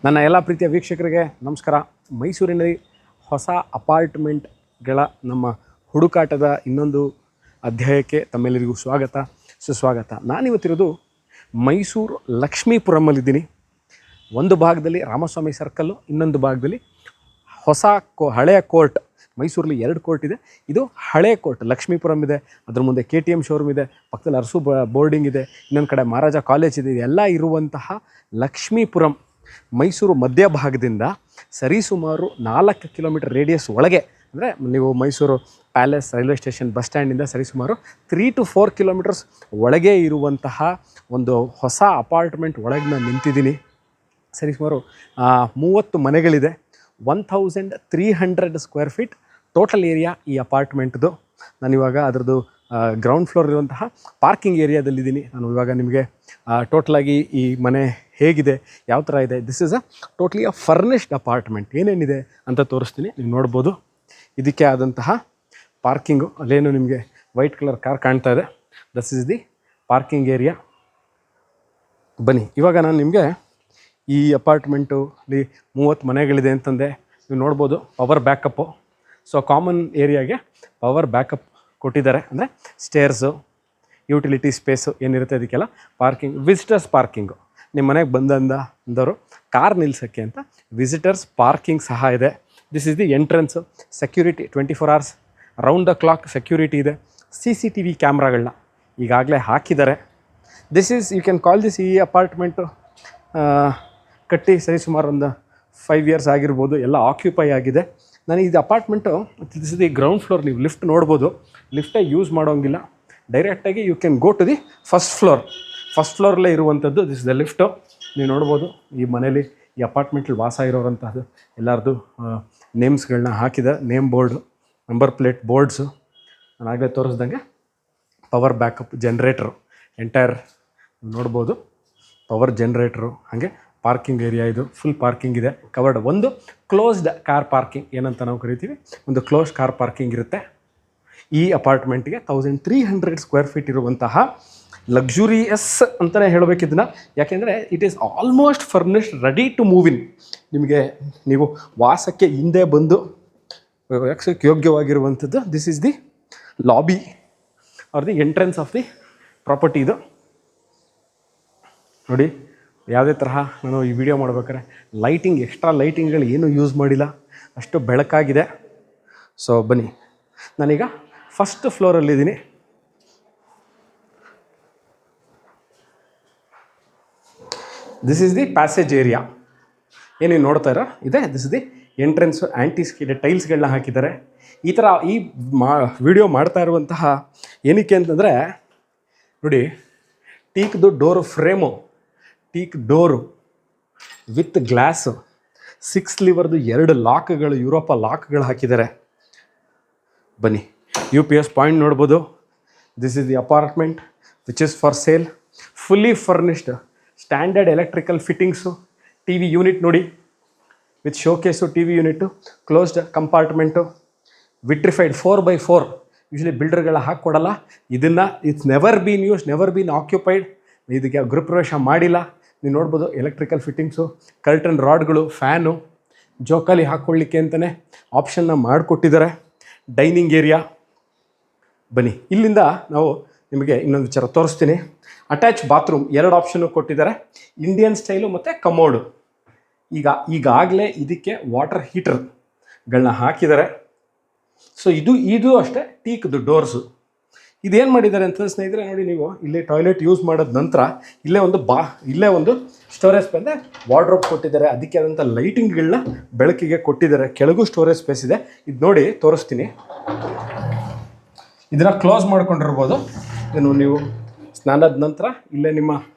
ನನ್ನ ಎಲ್ಲ ಪ್ರೀತಿಯ ವೀಕ್ಷಕರಿಗೆ ನಮಸ್ಕಾರ. ಮೈಸೂರಿನಲ್ಲಿ ಹೊಸ ಅಪಾರ್ಟ್ಮೆಂಟ್ಗಳ ನಮ್ಮ ಹುಡುಕಾಟದ ಇನ್ನೊಂದು ಅಧ್ಯಾಯಕ್ಕೆ ತಮ್ಮೆಲ್ಲರಿಗೂ ಸ್ವಾಗತ ಸುಸ್ವಾಗತ. ನಾನಿವತ್ತಿರೋದು ಮೈಸೂರು ಲಕ್ಷ್ಮೀಪುರಮಲ್ಲಿದ್ದೀನಿ. ಒಂದು ಭಾಗದಲ್ಲಿ ರಾಮಸ್ವಾಮಿ ಸರ್ಕಲ್ಲು, ಇನ್ನೊಂದು ಭಾಗದಲ್ಲಿ ಹೊಸ ಹಳೆಯ ಕೋರ್ಟ್. ಮೈಸೂರಲ್ಲಿ 2 ಕೋರ್ಟ್ ಇದೆ. ಇದು ಹಳೆ ಕೋರ್ಟ್ ಲಕ್ಷ್ಮೀಪುರಂ ಇದೆ, ಅದ್ರ ಮುಂದೆ KTM ಶೋರೂಮ್ ಇದೆ, ಪಕ್ಕದಲ್ಲಿ ಅರಸು ಬೋರ್ಡಿಂಗ್ ಇದೆ, ಇನ್ನೊಂದು ಕಡೆ ಮಹಾರಾಜ ಕಾಲೇಜ್ ಇದೆ. ಎಲ್ಲ ಇರುವಂತಹ ಲಕ್ಷ್ಮೀಪುರಂ ಮೈಸೂರು ಮಧ್ಯಭಾಗದಿಂದ ಸರಿಸುಮಾರು 4 ಕಿಲೋಮೀಟರ್ ರೇಡಿಯಸ್ ಒಳಗೆ, ಅಂದರೆ ನೀವು Mysuru palace railway station bus ಸ್ಟ್ಯಾಂಡಿಂದ ಸರಿಸುಮಾರು 3 to 4 ಕಿಲೋಮೀಟರ್ಸ್ ಒಳಗೆ ಇರುವಂತಹ ಒಂದು ಹೊಸ ಅಪಾರ್ಟ್ಮೆಂಟ್ ಒಳಗೆ ನಾನು ನಿಂತಿದ್ದೀನಿ. ಸರಿಸುಮಾರು 30 ಮನೆಗಳಿದೆ. 1300 ಸ್ಕ್ವೇರ್ ಫೀಟ್ ಟೋಟಲ್ ಏರಿಯಾ ಈ ಅಪಾರ್ಟ್ಮೆಂಟ್ದು. ನಾನಿವಾಗ ಅದರದ್ದು ಗ್ರೌಂಡ್ ಫ್ಲೋರ್ ಇರುವಂತಹ ಪಾರ್ಕಿಂಗ್ ಏರಿಯಾದಲ್ಲಿದ್ದೀನಿ. ನಾನು ಇವಾಗ ನಿಮಗೆ ಟೋಟಲಾಗಿ ಈ ಮನೆ ಹೇಗಿದೆ, ಯಾವ ಥರ ಇದೆ, this is totally furnished apartment, ಏನೇನಿದೆ ಅಂತ ತೋರಿಸ್ತೀನಿ. ನೀವು ನೋಡ್ಬೋದು ಇದಕ್ಕೆ ಆದಂತಹ ಪಾರ್ಕಿಂಗು. ಅಲ್ಲೇನು ನಿಮಗೆ ವೈಟ್ ಕಲರ್ ಕಾರ್ ಕಾಣ್ತಾ ಇದೆ, this is the parking area. ಬನ್ನಿ, ಇವಾಗ ನಾನು ನಿಮಗೆ ಈ ಅಪಾರ್ಟ್ಮೆಂಟು ಅಲ್ಲಿ 30 ಮನೆಗಳಿದೆ ಅಂತಂದೆ. ನೀವು ನೋಡ್ಬೋದು ಪವರ್ ಬ್ಯಾಕಪ್ಪು. ಸೊ ಕಾಮನ್ ಏರಿಯಾಗೆ ಪವರ್ ಬ್ಯಾಕಪ್ ಕೊಟ್ಟಿದ್ದಾರೆ, ಅಂದರೆ ಸ್ಟೇರ್ಸು, ಯುಟಿಲಿಟಿ ಸ್ಪೇಸು ಏನಿರುತ್ತೆ ಅದಕ್ಕೆಲ್ಲ ಪಾರ್ಕಿಂಗ್, ವಿಸಿಟರ್ಸ್ ಪಾರ್ಕಿಂಗು. ನಿಮ್ಮ ಮನೆಗೆ ಬಂದವರು ಕಾರ್ ನಿಲ್ಸೋಕ್ಕೆ ಅಂತ ವಿಸಿಟರ್ಸ್ ಪಾರ್ಕಿಂಗ್ ಸಹ ಇದೆ. This is the entrance. Security 24 hours round the clock security ಇದೆ. CCTV ಕ್ಯಾಮ್ರಾಗಳನ್ನ ಈಗಾಗಲೇ ಹಾಕಿದ್ದಾರೆ. This is, you can call this, ಈ ಅಪಾರ್ಟ್ಮೆಂಟು ಕಟ್ಟಿ ಸರಿಸುಮಾರು ಒಂದು 5 years ಆಗಿರ್ಬೋದು. ಎಲ್ಲ ಆಕ್ಯುಪೈ ಆಗಿದೆ. ನಾನು ಇದು apartment, this the ground floor. ನೀವು ಲಿಫ್ಟ್ ನೋಡ್ಬೋದು, ಲಿಫ್ಟೇ ಯೂಸ್ ಮಾಡೋಂಗಿಲ್ಲ. ಡೈರೆಕ್ಟಾಗಿ you can go to the first ಫ್ಲೋರಲ್ಲೇ ಇರುವಂಥದ್ದು. This the lift. ನೀವು ನೋಡ್ಬೋದು ಈ ಮನೇಲಿ, ಈ ಅಪಾರ್ಟ್ಮೆಂಟಲ್ಲಿ ವಾಸ ಇರೋರಂಥದ್ದು ಎಲ್ಲರದ್ದು ನೇಮ್ಸ್ಗಳನ್ನ ಹಾಕಿದ್ದಾರೆ. Name board, number plate boards. ನಾನು ಆಗಲೇ ತೋರಿಸ್ದಂಗೆ ಪವರ್ ಬ್ಯಾಕಪ್ ಜನ್ರೇಟ್ರು ಎಂಟೈರ್ ನೋಡ್ಬೋದು. ಪವರ್ ಜನ್ರೇಟ್ರು, ಹಾಗೆ ಪಾರ್ಕಿಂಗ್ ಏರಿಯಾ. ಇದು ಫುಲ್ ಪಾರ್ಕಿಂಗ್ ಇದೆ, ಕವರ್ಡ್. ಒಂದು ಕ್ಲೋಸ್ಡ್ ಕಾರ್ ಪಾರ್ಕಿಂಗ್ ಏನಂತ ನಾವು ಕರಿತೀವಿ, ಒಂದು ಕ್ಲೋಸ್ಡ್ ಕಾರ್ ಪಾರ್ಕಿಂಗ್ ಇರುತ್ತೆ ಈ ಅಪಾರ್ಟ್ಮೆಂಟ್ಗೆ. 1300 ಸ್ಕ್ವೇರ್ ಫೀಟ್ ಇರುವಂತಹ ಲಕ್ಸುರಿಯಸ್ ಅಂತಲೇ ಹೇಳಬೇಕಿದ್ದನ್ನ. ಯಾಕೆಂದರೆ it is almost furnished, ready to move in. ನಿಮಗೆ ನೀವು ವಾಸಕ್ಕೆ ಹಿಂದೆ ಬಂದು ವಾಸಕ್ಕೆ ಯೋಗ್ಯವಾಗಿರುವಂಥದ್ದು. This is the lobby or the entrance of the property. ಇದು ನೋಡಿ, ಯಾವುದೇ ತರಹ ನಾನು ಈ ವಿಡಿಯೋ ಮಾಡ್ಬೇಕಾದ್ರೆ ಲೈಟಿಂಗ್, ಎಕ್ಸ್ಟ್ರಾ ಲೈಟಿಂಗ್ಗಳು ಏನೂ ಯೂಸ್ ಮಾಡಿಲ್ಲ, ಅಷ್ಟು ಬೆಳಕಾಗಿದೆ. ಸೊ ಬನ್ನಿ, ನಾನೀಗ ಫಸ್ಟ್ ಫ್ಲೋರಲ್ಲಿದ್ದೀನಿ. This is the passage area. ಏನೇನು ನೋಡ್ತಾ ಇರೋ ಇದೆ, this is the entrance. Antiskid ಟೈಲ್ಸ್ಗಳನ್ನ ಹಾಕಿದ್ದಾರೆ. ಈ ಥರ ಈ ವಿಡಿಯೋ ಮಾಡ್ತಾ ಇರುವಂತಹ ಏನಕ್ಕೆ ಅಂತಂದರೆ, ನೋಡಿ, ಟೀಕ್ದು door frame, teak door with glass, 6 ಲಿವರ್ದು 2 ಲಾಕ್ಗಳು, ಯುರೋಪ ಲಾಕ್ಗಳು ಹಾಕಿದ್ದಾರೆ. ಬನ್ನಿ, UPS ಪಾಯಿಂಟ್ ನೋಡ್ಬೋದು. This is the apartment which is for sale. Fully furnished, standard electrical fittings, TV unit ನೋಡಿ with showcase, TV unit, closed compartment, vitrified 4x4. Usually ಬಿಲ್ಡರ್ಗಳ ಹಾಕ್ಕೊಡಲ್ಲ ಇದನ್ನು. It's never been use, never been occupied. ಇದಕ್ಕೆ ಗೃಹಪ್ರವೇಶ ಮಾಡಿಲ್ಲ. ನೀವು ನೋಡ್ಬೋದು electrical fittings, curtain ರಾಡ್ಗಳು, ಫ್ಯಾನು, ಜೋಕಾಲಿ ಹಾಕ್ಕೊಳ್ಳಿಕ್ಕೆ ಅಂತಲೇ ಆಪ್ಷನ್ನ ಮಾಡಿಕೊಟ್ಟಿದ್ದಾರೆ. Dining area. ಬನ್ನಿ, ಇಲ್ಲಿಂದ ನಾವು ನಿಮಗೆ ಇನ್ನೊಂದು ವಿಚಾರ ತೋರಿಸ್ತೀನಿ. ಅಟ್ಯಾಚ್ ಬಾತ್ರೂಮ್ 2 ಆಪ್ಷನ್ನು ಕೊಟ್ಟಿದ್ದಾರೆ, ಇಂಡಿಯನ್ ಸ್ಟೈಲು ಮತ್ತು ಕಮೋಡು. ಈಗಾಗಲೇ ಇದಕ್ಕೆ ವಾಟರ್ ಹೀಟರ್ಗಳನ್ನ ಹಾಕಿದ್ದಾರೆ. ಸೊ ಇದು ಅಷ್ಟೇ ಟೀಕ್ದು ಡೋರ್ಸು. ಇದೇನು ಮಾಡಿದ್ದಾರೆ ಅಂತಂದ್ರೆ ಸ್ನೇಹಿತರೆ, ನೋಡಿ, ನೀವು ಇಲ್ಲಿ ಟಾಯ್ಲೆಟ್ ಯೂಸ್ ಮಾಡಿದ ನಂತರ ಇಲ್ಲೇ ಒಂದು ಸ್ಟೋರೇಜ್ ಸ್ಪೇಸ್, ವಾರ್ಡ್ರೋಬ್ ಕೊಟ್ಟಿದ್ದಾರೆ. ಅದಕ್ಕೆ ಆದಂಥ ಲೈಟಿಂಗ್ಗಳನ್ನ ಬೆಳಕಿಗೆ ಕೊಟ್ಟಿದ್ದಾರೆ. ಕೆಳಗೂ ಸ್ಟೋರೇಜ್ ಸ್ಪೇಸ್ ಇದೆ. ಇದು ನೋಡಿ ತೋರಿಸ್ತೀನಿ. ಇದನ್ನು ಕ್ಲೋಸ್ ಮಾಡ್ಕೊಂಡಿರ್ಬೋದು. ಇದನ್ನು ನೀವು ಸ್ನಾನದ ನಂತರ ಇಲ್ಲೇ ನಿಮ್ಮ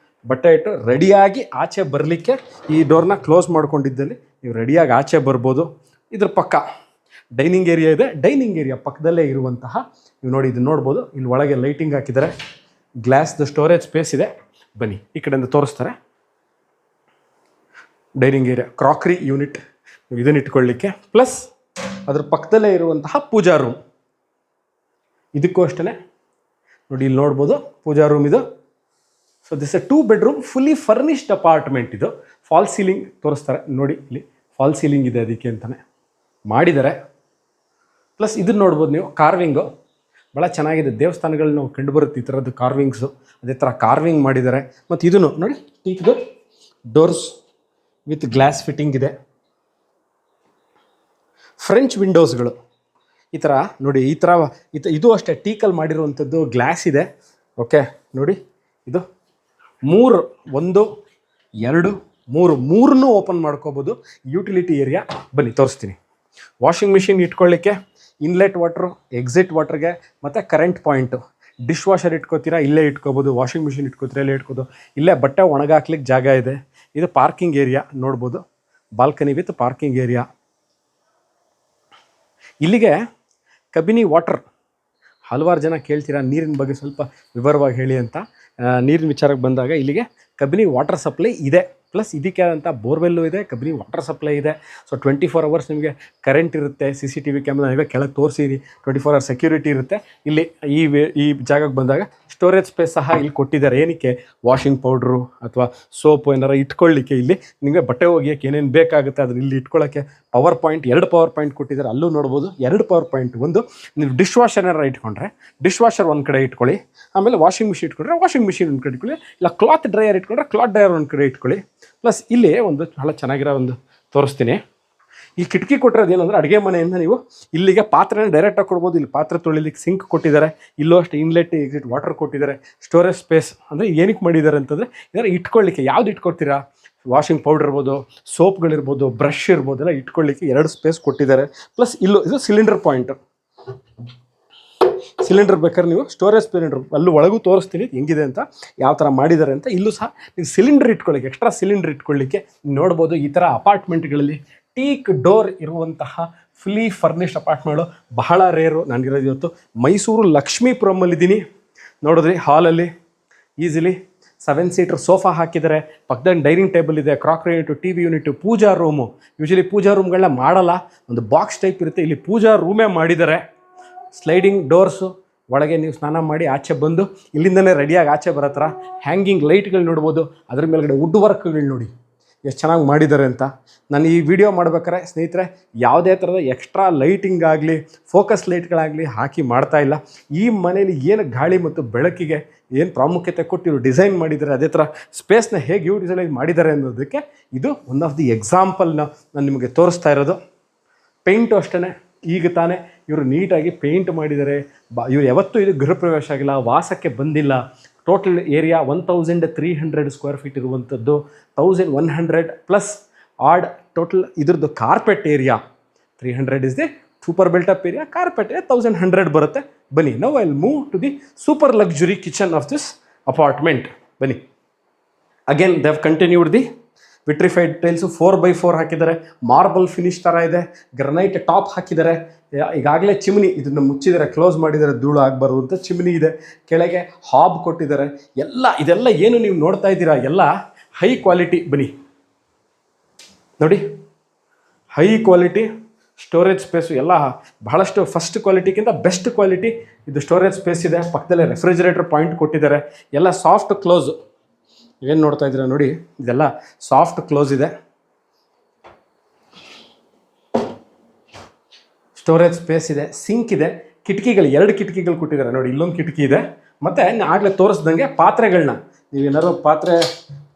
ಬಟ್ಟೆ ಇಟ್ಟು ರೆಡಿಯಾಗಿ ಆಚೆ ಬರಲಿಕ್ಕೆ ಈ ಡೋರ್ನ ಕ್ಲೋಸ್ ಮಾಡ್ಕೊಂಡಿದ್ದಲ್ಲಿ ನೀವು ರೆಡಿಯಾಗಿ ಆಚೆ ಬರ್ಬೋದು. ಇದ್ರ ಪಕ್ಕ ಡೈನಿಂಗ್ ಏರಿಯಾ ಇದೆ. ಡೈನಿಂಗ್ ಏರಿಯಾ ಪಕ್ಕದಲ್ಲೇ ಇರುವಂತಹ, ನೀವು ನೋಡಿ, ಇದು ನೋಡ್ಬೋದು, ಇಲ್ಲಿ ಒಳಗೆ ಲೈಟಿಂಗ್ ಹಾಕಿದ್ದಾರೆ. ಗ್ಲಾಸ್ದು ಸ್ಟೋರೇಜ್ ಸ್ಪೇಸ್ ಇದೆ. ಬನ್ನಿ, ಈ ಕಡೆಯಿಂದ ತೋರಿಸ್ತಾರೆ. ಡೈನಿಂಗ್ ಏರಿಯಾ, ಕ್ರಾಕ್ರಿ ಯೂನಿಟ್, ಇದನ್ನು ಇಟ್ಕೊಳ್ಳಿಕ್ಕೆ. ಪ್ಲಸ್ ಅದ್ರ ಪಕ್ಕದಲ್ಲೇ ಇರುವಂತಹ ಪೂಜಾ ರೂಮ್. ಇದಕ್ಕೂ ಅಷ್ಟೇ ನೋಡಿ, ಇಲ್ಲಿ ನೋಡ್ಬೋದು ಪೂಜಾ ರೂಮ್ ಇದು. So this A 2 bedroom fully furnished apartment ಇದು. ಫಾಲ್ ಸೀಲಿಂಗ್ ತೋರಿಸ್ತಾರೆ ನೋಡಿ, ಇಲ್ಲಿ ಫಾಲ್ ಸೀಲಿಂಗ್ ಇದೆ ಅದಕ್ಕೆ ಅಂತಲೇ ಮಾಡಿದ್ದಾರೆ. ಪ್ಲಸ್ ಇದನ್ನು ನೋಡ್ಬೋದು ನೀವು, ಕಾರ್ವಿಂಗು ಭಾಳ ಚೆನ್ನಾಗಿದೆ. ದೇವಸ್ಥಾನಗಳು ನಾವು ಕಂಡುಬರುತ್ತೆ ಈ ಥರದ್ದು ಕಾರ್ವಿಂಗ್ಸು, ಅದೇ ಥರ ಕಾರ್ವಿಂಗ್ ಮಾಡಿದ್ದಾರೆ. ಮತ್ತು ಇದನ್ನು ನೋಡಿ, ಟೀಕ್ದು ಡೋರ್ಸ್ ವಿತ್ ಗ್ಲಾಸ್ ಫಿಟ್ಟಿಂಗ್ ಇದೆ. ಫ್ರೆಂಚ್ ವಿಂಡೋಸ್ಗಳು ಈ ಥರ ನೋಡಿ, ಈ ಥರ ಇದು ಅಷ್ಟೇ ಟೀಕಲ್ಲಿ ಮಾಡಿರುವಂಥದ್ದು ಗ್ಲಾಸ್ ಇದೆ. ಓಕೆ ನೋಡಿ, ಇದು 3 1 2 3 ಮೂರನ್ನೂ ಓಪನ್ ಮಾಡ್ಕೋಬೋದು. ಯುಟಿಲಿಟಿ ಏರಿಯಾ ಬನ್ನಿ ತೋರಿಸ್ತೀನಿ. ವಾಷಿಂಗ್ ಮಿಷಿನ್ ಇಟ್ಕೊಳ್ಳಿಕ್ಕೆ ಇನ್ಲೆಟ್ ವಾಟ್ರು, ಎಕ್ಸಿಟ್ ವಾಟ್ರಿಗೆ ಮತ್ತು ಕರೆಂಟ್ ಪಾಯಿಂಟು. ಡಿಶ್ ವಾಷರ್ ಇಟ್ಕೋತೀರಾ ಇಲ್ಲೇ ಇಟ್ಕೋಬೋದು, ವಾಷಿಂಗ್ ಮಿಷಿನ್ ಇಟ್ಕೋತೀರಾ ಇಲ್ಲೇ ಇಟ್ಕೋದು. ಇಲ್ಲೇ ಬಟ್ಟೆ ಒಣಗಾಕ್ಲಿಕ್ಕೆ ಜಾಗ ಇದೆ. ಇದು ಪಾರ್ಕಿಂಗ್ ಏರಿಯಾ ನೋಡ್ಬೋದು, ಬಾಲ್ಕನಿ ವಿತ್ ಪಾರ್ಕಿಂಗ್ ಏರಿಯಾ. ಇಲ್ಲಿಗೆ ಕಬಿನಿ ವಾಟರ್. ಹಲವಾರು ಜನ ಕೇಳ್ತೀರಾ ನೀರಿನ ಬಗ್ಗೆ ಸ್ವಲ್ಪ ವಿವರವಾಗಿ ಹೇಳಿ ಅಂತ. ನೀರಿನ ವಿಚಾರಕ್ಕೆ ಬಂದಾಗ ಇಲ್ಲಿಗೆ ಕಬಿನಿ ವಾಟರ್ ಸಪ್ಲೈ ಇದೆ. ಪ್ಲಸ್ ಇದಕ್ಕೆ ಆದಂಥ ಬೋರ್ವೆಲ್ಲು ಇದೆ, ಕಬಿನಿ ವಾಟರ್ ಸಪ್ಲೈ ಇದೆ. ಸೊ 24 hours ನಿಮಗೆ ಕರೆಂಟ್ ಇರುತ್ತೆ. CCTV ಕ್ಯಾಮ್ರಾ ನೀವೇ ಕೆಳಗೆ ತೋರಿಸಿರಿ, 24 hours ಸೆಕ್ಯೂರಿಟಿ ಇರುತ್ತೆ. ಇಲ್ಲಿ ಈ ಜಾಗಕ್ಕೆ ಬಂದಾಗ ಸ್ಟೋರೇಜ್ ಸ್ಪೇಸ್ ಸಹ ಇಲ್ಲಿ ಕೊಟ್ಟಿದ್ದಾರೆ. ಏನಕ್ಕೆ? ವಾಷಿಂಗ್ ಪೌಡ್ರು ಅಥವಾ ಸೋಪು ಏನಾರು ಇಟ್ಕೊಳ್ಳಿಕ್ಕೆ, ಇಲ್ಲಿ ನಿಮಗೆ ಬಟ್ಟೆ ಒಗೆಯೋಕ್ಕೆ ಏನೇನು ಬೇಕಾಗುತ್ತೆ ಅದನ್ನು ಇಲ್ಲಿ ಇಟ್ಕೊಳ್ಳೋಕ್ಕೆ ಪವರ್ ಪಾಯಿಂಟ್, 2 ಪವರ್ ಪಾಯಿಂಟ್ ಕೊಟ್ಟಿದ್ದಾರೆ. ಅಲ್ಲೂ ನೋಡ್ಬೋದು 2 ಪವರ್ ಪಾಯಿಂಟ್. ಒಂದು ನೀವು ಡಿಶ್ ವಾಷರ್ ಏನಾರು ಇಟ್ಕೊಂಡ್ರೆ ಡಿಶ್ ವಾಷರ್ ಒಂದು ಕಡೆ ಇಟ್ಕೊಳ್ಳಿ, ಆಮೇಲೆ ವಾಷಿಂಗ್ ಮಿಷಿನ್ ಇಟ್ಕೊಂಡ್ರೆ ವಾಷಿಂಗ್ ಮಿಷಿನ್ ಒಂದು ಕಡೆ ಇಟ್ಕೊಳ್ಳಿ, ಇಲ್ಲ ಕ್ಲಾತ್ ಡ್ರೈಯರ್ ಇಟ್ಕೊಂಡ್ರೆ ಕ್ಲಾತ್ ಡ್ರೈಯರ್ ಒಂದು ಕಡೆ ಇಟ್ಕೊಳ್ಳಿ. ಪ್ಲಸ್ ಇಲ್ಲಿ ಒಂದು ಭಾಳ ಚೆನ್ನಾಗಿರೋ ಒಂದು ತೋರಿಸ್ತೀನಿ. ಈ ಕಿಟಕಿ ಕೊಟ್ಟಿರೋದು ಏನಂದರೆ ಅಡುಗೆ ಮನೆಯಿಂದ ನೀವು ಇಲ್ಲಿಗೆ ಪಾತ್ರೆನ ಡೈರೆಕ್ಟಾಗಿ ಕೊಡ್ಬೋದು. ಇಲ್ಲಿ ಪಾತ್ರೆ ತೊಳಿಲಿಕ್ಕೆ ಸಿಂಕ್ ಕೊಟ್ಟಿದ್ದಾರೆ. ಇಲ್ಲೂ ಅಷ್ಟೇ ಇನ್ಲೆಟ್ ಎಕ್ಸಿಟ್ ವಾಟರ್ ಕೊಟ್ಟಿದ್ದಾರೆ. ಸ್ಟೋರೇಜ್ ಸ್ಪೇಸ್ ಅಂದರೆ ಏನಕ್ಕೆ ಮಾಡಿದ್ದಾರೆ ಅಂತಂದರೆ ಇದರ ಇಟ್ಕೊಳ್ಳಿಕ್ಕೆ ಯಾವ್ದು ಇಟ್ಕೊಡ್ತೀರಾ, ವಾಷಿಂಗ್ ಪೌಡರ್ ಇರ್ಬೋದು, ಸೋಪ್ಗಳಿರ್ಬೋದು, ಬ್ರಷ್ ಇರ್ಬೋದು, ಎಲ್ಲ ಇಟ್ಕೊಳ್ಳಿಕ್ಕೆ 2 ಸ್ಪೇಸ್ ಕೊಟ್ಟಿದ್ದಾರೆ. ಪ್ಲಸ್ ಇಲ್ಲೂ ಇದು ಸಿಲಿಂಡರ್ ಪಾಯಿಂಟು. ಸಿಲಿಂಡರ್ ಬೇಕಾದ್ರೆ ನೀವು ಸ್ಟೋರೇಜ್ ಸಿಲಿಂಡರ್ ಅಲ್ಲೂ ಒಳಗೂ ತೋರಿಸ್ತೀನಿ ಹೆಂಗಿದೆ ಅಂತ, ಯಾವ ಥರ ಮಾಡಿದ್ದಾರೆ ಅಂತ. ಇಲ್ಲೂ ಸಹ ನೀವು ಸಿಲಿಂಡರ್ ಇಟ್ಕೊಳ್ಳಿಕ್ಕೆ, ಎಕ್ಸ್ಟ್ರಾ ಸಿಲಿಂಡರ್ ಇಟ್ಕೊಳ್ಳಿಕ್ಕೆ ನೋಡ್ಬೋದು. ಈ ಥರ ಅಪಾರ್ಟ್ಮೆಂಟ್ಗಳಲ್ಲಿ ಟೀಕ್ ಡೋರ್ ಇರುವಂತಹ ಫುಲ್ಲಿ ಫರ್ನಿಶ್ಡ್ ಅಪಾರ್ಟ್ಮೆಂಟ್ಗಳು ಬಹಳ ರೇರು. ನನಗಿರೋದು ಇವತ್ತು ಮೈಸೂರು ಲಕ್ಷ್ಮೀಪುರಮಲ್ಲಿದ್ದೀನಿ. ನೋಡಿದ್ರಿ, ಹಾಲಲ್ಲಿ ಈಸಿಲಿ 7 ಸೀಟರ್ ಸೋಫಾ ಹಾಕಿದ್ದಾರೆ. ಪಕ್ಕದಲ್ಲಿ ಡೈನಿಂಗ್ ಟೇಬಲ್ ಇದೆ, ಕ್ರಾಕ್ರಿ ಯೂನಿಟು, TV ಯೂನಿಟು, ಪೂಜಾ ರೂಮು. ಯೂಶಲಿ ಪೂಜಾ ರೂಮ್ಗಳನ್ನ ಮಾಡಲ್ಲ, ಒಂದು ಬಾಕ್ಸ್ ಟೈಪ್ ಇರುತ್ತೆ. ಇಲ್ಲಿ ಪೂಜಾ ರೂಮೇ ಮಾಡಿದ್ದಾರೆ. ಸ್ಲೈಡಿಂಗ್ ಡೋರ್ಸು, ಒಳಗೆ ನೀವು ಸ್ನಾನ ಮಾಡಿ ಆಚೆ ಬಂದು ಇಲ್ಲಿಂದನೇ ರೆಡಿಯಾಗಿ ಆಚೆ ಬರೋ ಥರ ಹ್ಯಾಂಗಿಂಗ್ ಲೈಟ್ಗಳು ನೋಡ್ಬೋದು. ಅದ್ರ ಮೇಲ್ಗಡೆ ವುಡ್ ವರ್ಕ್ಗಳು ನೋಡಿ ಎಷ್ಟು ಚೆನ್ನಾಗಿ ಮಾಡಿದ್ದಾರೆ ಅಂತ. ನಾನು ಈ ವಿಡಿಯೋ ಮಾಡ್ಬೇಕಾದ್ರೆ ಸ್ನೇಹಿತರೆ ಯಾವುದೇ ಥರದ ಎಕ್ಸ್ಟ್ರಾ ಲೈಟಿಂಗ್ ಆಗಲಿ, ಫೋಕಸ್ ಲೈಟ್ಗಳಾಗಲಿ ಹಾಕಿ ಮಾಡ್ತಾ ಇಲ್ಲ. ಈ ಮನೇಲಿ ಏನು ಗಾಳಿ ಮತ್ತು ಬೆಳಕಿಗೆ ಏನು ಪ್ರಾಮುಖ್ಯತೆ ಕೊಟ್ಟು ಇವರು ಡಿಸೈನ್ ಮಾಡಿದ್ದಾರೆ, ಅದೇ ಥರ ಸ್ಪೇಸ್ನ ಹೇಗೆ ಯೂಟಿಲೈಸ್ ಮಾಡಿದ್ದಾರೆ ಅನ್ನೋದಕ್ಕೆ ಇದು ಒನ್ ಆಫ್ ದಿ ಎಕ್ಸಾಂಪಲ್ನ ನಾನು ನಿಮಗೆ ತೋರಿಸ್ತಾ ಇರೋದು. ಪೇಂಟು ಅಷ್ಟೇ, ಈಗ ತಾನೇ ಇವರು ನೀಟಾಗಿ ಪೇಂಟ್ ಮಾಡಿದ್ದಾರೆ. ಇವರು ಯಾವತ್ತೂ ಇದು ಗೃಹ ಪ್ರವೇಶ ಆಗಿಲ್ಲ, ವಾಸಕ್ಕೆ ಬಂದಿಲ್ಲ. ಟೋಟಲ್ ಏರಿಯಾ 1300 ಸ್ಕ್ವೇರ್ ಫೀಟ್ ಇರುವಂಥದ್ದು. 1100 ಪ್ಲಸ್ ಆಡ್ ಟೋಟಲ್ ಇದ್ರದ್ದು carpet area 300 is the super built up area. Carpet 1100 ಬರುತ್ತೆ. ಬನ್ನಿ, now I will move to the super luxury kitchen of this apartment. ಬನ್ನಿ, again they have continued the vitrified tiles 4x4 ಹಾಕಿದ್ದಾರೆ. Marble finish ಥರ ಇದೆ. Granite top ಹಾಕಿದ್ದಾರೆ. ಈಗಾಗಲೇ chimney ಇದನ್ನು ಮುಚ್ಚಿದ್ದಾರೆ, close ಮಾಡಿದ್ದಾರೆ, ಧೂಳು ಆಗಬಾರ್ದು ಅಂತ ಚಿಮ್ನಿ ಇದೆ. ಕೆಳಗೆ ಹಾಬ್ ಕೊಟ್ಟಿದ್ದಾರೆ. ಇದೆಲ್ಲ ಏನು ನೀವು ನೋಡ್ತಾ ಇದ್ದೀರಾ ಎಲ್ಲ ಹೈ ಕ್ವಾಲಿಟಿ. ಬನ್ನಿ ನೋಡಿ, ಹೈ ಕ್ವಾಲಿಟಿ ಸ್ಟೋರೇಜ್ ಸ್ಪೇಸು ಎಲ್ಲ ಬಹಳಷ್ಟು ಫಸ್ಟ್ ಕ್ವಾಲಿಟಿಗಿಂತ ಬೆಸ್ಟ್ ಕ್ವಾಲಿಟಿ ಇದು ಸ್ಟೋರೇಜ್ ಸ್ಪೇಸ್ ಇದೆ. ಪಕ್ಕದಲ್ಲೇ ರೆಫ್ರಿಜರೇಟರ್ ಪಾಯಿಂಟ್ ಕೊಟ್ಟಿದ್ದಾರೆ. ಎಲ್ಲ ಸಾಫ್ಟ್ ಕ್ಲೋಸು. ಏನು ನೋಡ್ತಾ ಇದ್ದೀರಾ ನೋಡಿ, ಇದೆಲ್ಲ ಸಾಫ್ಟ್ ಕ್ಲೋಸ್ ಇದೆ. ಸ್ಟೋರೇಜ್ ಸ್ಪೇಸ್ ಇದೆ, ಸಿಂಕ್ ಇದೆ, ಕಿಟಕಿಗಳು 2 ಕಿಟಕಿಗಳು ಕೊಟ್ಟಿದ್ದಾರೆ ನೋಡಿ. ಇಲ್ಲೊಂದು ಕಿಟಕಿ ಇದೆ. ಮತ್ತು ಆಗಲೇ ತೋರಿಸ್ದಂಗೆ ಪಾತ್ರೆಗಳನ್ನ ನೀವೇನಾದ್ರು ಪಾತ್ರೆ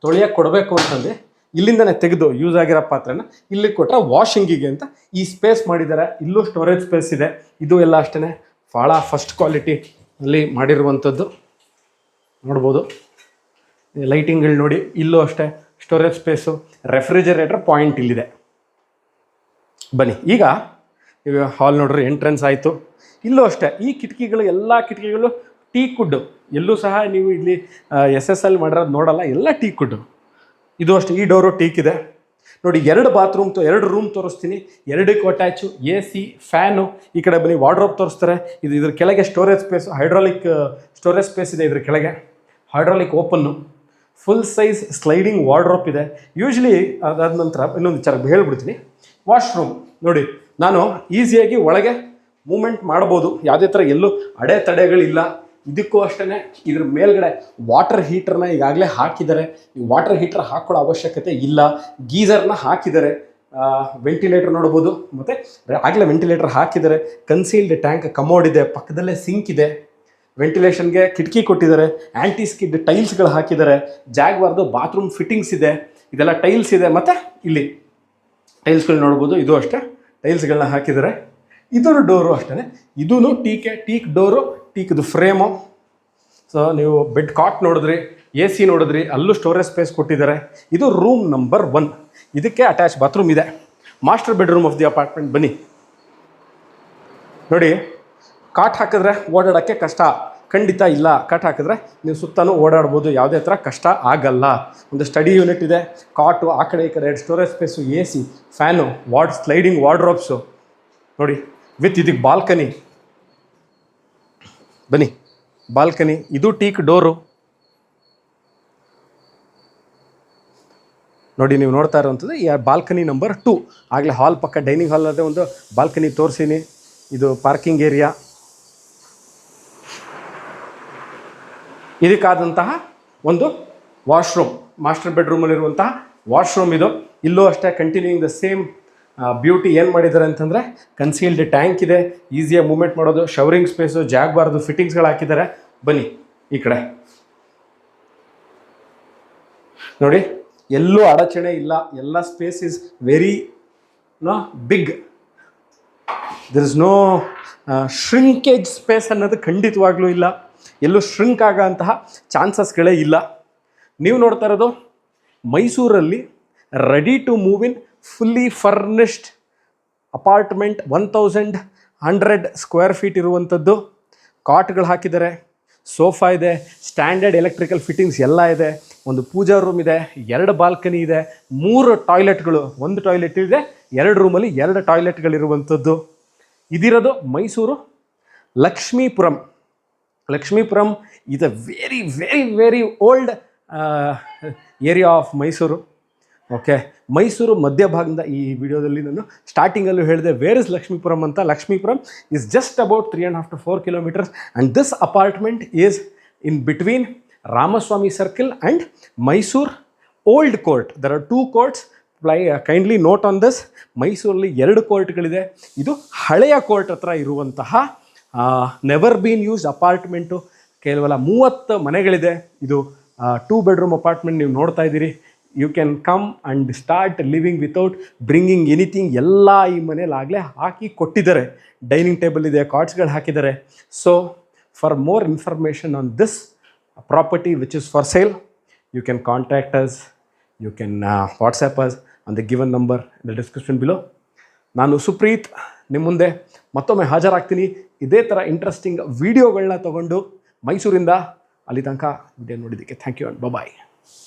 ತೊಳೆಯೋಕ್ಕೆ ಕೊಡಬೇಕು ಅಂತಂದರೆ ಇಲ್ಲಿಂದನೇ ತೆಗೆದು ಯೂಸ್ ಆಗಿರೋ ಪಾತ್ರೆನ ಇಲ್ಲಿ ಕೊಟ್ಟರೆ ವಾಷಿಂಗಿಗೆ ಅಂತ ಈ ಸ್ಪೇಸ್ ಮಾಡಿದ್ದಾರೆ. ಇಲ್ಲೂ ಸ್ಟೋರೇಜ್ ಸ್ಪೇಸ್ ಇದೆ. ಇದು ಎಲ್ಲ ಅಷ್ಟೇ ಭಾಳ ಫಸ್ಟ್ ಕ್ವಾಲಿಟಿ ಅಲ್ಲಿ ಮಾಡಿರುವಂಥದ್ದು ನೋಡ್ಬೋದು. ಲೈಟಿಂಗ್ಗಳು ನೋಡಿ, ಇಲ್ಲೂ ಅಷ್ಟೇ ಸ್ಟೋರೇಜ್ ಸ್ಪೇಸು, ರೆಫ್ರಿಜರೇಟರ್ ಪಾಯಿಂಟ್ ಇಲ್ಲಿದೆ. ಬನ್ನಿ, ಈಗ ಹಾಲ್ ನೋಡ್ರಿ, ಎಂಟ್ರೆನ್ಸ್ ಆಯಿತು. ಇಲ್ಲೂ ಅಷ್ಟೇ ಈ ಕಿಟಕಿಗಳು, ಎಲ್ಲ ಕಿಟಕಿಗಳು ಟೀಕ್ ವುಡ್. ಎಲ್ಲೂ ಸಹ ನೀವು ಇಲ್ಲಿ SSL ಮಾಡಿರೋದು ನೋಡಲ್ಲ, ಎಲ್ಲ ಟೀಕ್ ವುಡ್. ಇದು ಅಷ್ಟೇ, ಈ ಡೋರು ಟೀಕ್ ಇದೆ ನೋಡಿ. 2 ಬಾತ್ರೂಮ್ 2 ರೂಮ್ ತೋರಿಸ್ತೀನಿ. 2ಕ್ಕೂ ಅಟ್ಯಾಚು, AC, ಫ್ಯಾನು. ಈ ಕಡೆ ಬನ್ನಿ, ವಾರ್ಡ್ರೋಬ್ ತೋರಿಸ್ತಾರೆ. ಇದ್ರ ಕೆಳಗೆ storage space, hydraulic storage space ಇದೆ. ಇದ್ರ ಕೆಳಗೆ hydraulic open, full size sliding wardrobe ಇದೆ. ಯೂಶ್ವಲಿ ಅದಾದ ನಂತರ ಇನ್ನೊಂದು ವಿಚಾರ ಹೇಳ್ಬಿಡ್ತೀನಿ. ವಾಶ್ರೂಮ್ ನೋಡಿ, ನಾನು ಈಸಿಯಾಗಿ ಒಳಗೆ ಮೂಮೆಂಟ್ ಮಾಡ್ಬೋದು. ಯಾವುದೇ ಥರ ಎಲ್ಲೂ ಅಡೆತಡೆಗಳಿಲ್ಲ. ಇದಕ್ಕೂ ಅಷ್ಟೇ ಇದ್ರ ಮೇಲ್ಗಡೆ ವಾಟರ್ ಹೀಟರ್ನ ಈಗಾಗಲೇ ಹಾಕಿದ್ದಾರೆ. ಈ ವಾಟರ್ ಹೀಟರ್ ಹಾಕೊಳ್ಳೋ ಅವಶ್ಯಕತೆ ಇಲ್ಲ. ಗೀಸರ್ನ ಹಾಕಿದ್ದಾರೆ. ವೆಂಟಿಲೇಟರ್ ನೋಡ್ಬೋದು, ಮತ್ತು ಆಗಲೇ ವೆಂಟಿಲೇಟರ್ ಹಾಕಿದ್ದಾರೆ. ಕನ್ಸೀಲ್ಡ್ ಟ್ಯಾಂಕ್ ಕಮೋಡ್ ಇದೆ, ಪಕ್ಕದಲ್ಲೇ ಸಿಂಕ್ ಇದೆ. ವೆಂಟಿಲೇಷನ್ಗೆ ಕಿಟಕಿ ಕೊಟ್ಟಿದ್ದಾರೆ. ಆ್ಯಂಟಿ ಸ್ಕಿಡ್ ಟೈಲ್ಸ್ಗಳು ಹಾಕಿದ್ದಾರೆ. ಜಾಗ್ವಾರ್ದು ಬಾತ್ರೂಮ್ ಫಿಟ್ಟಿಂಗ್ಸ್ ಇದೆ. ಇದೆಲ್ಲ ಟೈಲ್ಸ್ ಇದೆ. ಮತ್ತು ಇಲ್ಲಿ ಟೈಲ್ಸ್ಗಳು ನೋಡ್ಬೋದು, ಇದು ಅಷ್ಟೇ ಟೈಲ್ಸ್ಗಳನ್ನ ಹಾಕಿದ್ದಾರೆ. ಇದರ ಡೋರು ಅಷ್ಟೇ, ಇದೂ ಟೀಕ್ ಡೋರು, ಟೀಕ್ದು ಫ್ರೇಮು. ಸೊ ನೀವು ಬೆಡ್ ಕಾಟ್ ನೋಡಿದ್ರಿ, AC ನೋಡಿದ್ರಿ, ಅಲ್ಲೂ ಸ್ಟೋರೇಜ್ ಸ್ಪೇಸ್ ಕೊಟ್ಟಿದ್ದಾರೆ. ಇದು ರೂಮ್ ನಂಬರ್ 1. ಇದಕ್ಕೆ ಅಟ್ಯಾಚ್ ಬಾತ್ರೂಮ್ ಇದೆ. Master bedroom of the apartment ಬನ್ನಿ ನೋಡಿ. ಕಾಟ್ ಹಾಕಿದ್ರೆ ಓಡಾಡೋಕ್ಕೆ ಕಷ್ಟ ಖಂಡಿತ ಇಲ್ಲ. ಕಾಟ್ ಹಾಕಿದ್ರೆ ನೀವು ಸುತ್ತಲೂ ಓಡಾಡ್ಬೋದು, ಯಾವುದೇ ಥರ ಕಷ್ಟ ಆಗಲ್ಲ. ಒಂದು ಸ್ಟಡಿ ಯೂನಿಟ್ ಇದೆ, ಕಾಟು, ಆ ಕಡೆ ಈ ಕಡೆ 2 storage space, AC, fan, sliding wardrobes ನೋಡಿ, ವಿತ್ ಇದಕ್ಕೆ ಬಾಲ್ಕನಿ. ಬನ್ನಿ ಬಾಲ್ಕನಿ, ಇದು ಟೀಕ್ ಡೋರು ನೋಡಿ. ನೀವು ನೋಡ್ತಾ ಇರುವಂಥದ್ದು ಈ ಬಾಲ್ಕನಿ ನಂಬರ್ 2. ಆಗಲೇ ಹಾಲ್ ಪಕ್ಕ ಡೈನಿಂಗ್ ಹಾಲ್ ಅದೇ ಒಂದು ಬಾಲ್ಕನಿ ತೋರಿಸಿನಿ. ಇದು ಪಾರ್ಕಿಂಗ್ ಏರಿಯಾ. ಇದಕ್ಕಾದಂತಹ ಒಂದು ವಾಶ್ರೂಮ್, ಮಾಸ್ಟರ್ ಬೆಡ್ರೂಮಲ್ಲಿರುವಂತಹ ವಾಶ್ರೂಮ್ ಇದು. ಇಲ್ಲೂ ಅಷ್ಟೇ ಕಂಟಿನ್ಯೂಯಿಂಗ್ ದ ಸೇಮ್ ಬ್ಯೂಟಿ. ಏನು ಮಾಡಿದ್ದಾರೆ ಅಂತಂದರೆ ಕನ್ಸೀಲ್ಡ್ ಟ್ಯಾಂಕ್ ಇದೆ, ಈಸಿಯಾಗಿ ಮೂವ್ಮೆಂಟ್ ಮಾಡೋದು, ಶವರಿಂಗ್ ಸ್ಪೇಸು, ಜಾಗ್ಬಾರ್ದು ಫಿಟ್ಟಿಂಗ್ಸ್ಗಳು ಹಾಕಿದ್ದಾರೆ. ಬನ್ನಿ ಈ ಕಡೆ ನೋಡಿ, ಎಲ್ಲೂ ಅಡಚಣೆ ಇಲ್ಲ. ಎಲ್ಲ space is very big. There is no shrinkage space ಅನ್ನೋದು ಖಂಡಿತವಾಗ್ಲೂ ಇಲ್ಲ. ಎಲ್ಲೂ ಶ್ರಿಂಕ್ ಆಗೋಂತಹ ಚಾನ್ಸಸ್ಗಳೇ ಇಲ್ಲ. ನೀವು ನೋಡ್ತಾ ಇರೋದು ಮೈಸೂರಲ್ಲಿ ready to move in fully furnished apartment. 1100 square feet ಇರುವಂಥದ್ದು. ಕಾಟ್ಗಳು ಹಾಕಿದ್ದಾರೆ, ಸೋಫಾ ಇದೆ, ಸ್ಟ್ಯಾಂಡರ್ಡ್ ಎಲೆಕ್ಟ್ರಿಕಲ್ ಫಿಟ್ಟಿಂಗ್ಸ್ ಎಲ್ಲ ಇದೆ. ಒಂದು ಪೂಜಾ ರೂಮ್ ಇದೆ, 2 ಬಾಲ್ಕನಿ ಇದೆ, 3 ಟಾಯ್ಲೆಟ್ಗಳು. 1 ಟಾಯ್ಲೆಟ್ ಇದೆ, 2 ರೂಮಲ್ಲಿ 2 ಟಾಯ್ಲೆಟ್ಗಳಿರುವಂಥದ್ದು. ಇದಿರೋದು Mysuru Lakshmipuram. Lakshmipuram is a very very very old area of Mysuru. Okay, Mysuru ಮಧ್ಯಭಾಗದಿಂದ ಈ ವಿಡಿಯೋದಲ್ಲಿ ನಾನು ಸ್ಟಾರ್ಟಿಂಗಲ್ಲೂ ಹೇಳಿದೆ ವೇರ್ ಇಸ್ ಲಕ್ಷ್ಮೀಪುರಂ ಅಂತ. Lakshmipuram is just about 3.5 to 4 kilometers and this apartment is in between Ramaswamy Circle and Mysore Old Court. There are 2 courts. Kindly note on this. ಮೈಸೂರಲ್ಲಿ 2 ಕೋರ್ಟ್ಗಳಿದೆ. ಇದು ಹಳೆಯ court ಹತ್ರ ಇರುವಂತಹ ನೆವರ್ ಬೀನ್ ಯೂಸ್ಡ್ ಅಪಾರ್ಟ್ಮೆಂಟು. ಕೇವಲ 30 ಮನೆಗಳಿದೆ. ಇದು 2 bedroom apartment ನೀವು ನೋಡ್ತಾ ಇದ್ದೀರಿ. You can come and start living without bringing anything. ಎಲ್ಲ ಈ ಮನೇಲಾಗಲೇ ಹಾಕಿ ಕೊಟ್ಟಿದ್ದಾರೆ. ಡೈನಿಂಗ್ ಟೇಬಲ್ ಇದೆ, ಕಾಟ್ಸ್ಗಳು ಹಾಕಿದ್ದಾರೆ. So for more information on this property which is for sale, you can contact us, you can WhatsApp us on the given number in the description below. ನಾನು ಸುಪ್ರೀತ್ ನಿಮ್ಮ ಮುಂದೆ ಮತ್ತೊಮ್ಮೆ ಹಾಜರಾಗ್ತೀನಿ ಇದೇ ಥರ ಇಂಟ್ರೆಸ್ಟಿಂಗ್ ವಿಡಿಯೋಗಳನ್ನ ತೊಗೊಂಡು ಮೈಸೂರಿಂದ. ಅಲ್ಲಿ ತನಕ ವಿಡಿಯೋ ನೋಡಿದ್ದಕ್ಕೆ ಥ್ಯಾಂಕ್ ಯು ಆ್ಯಂಡ್ ಬಾಯ್.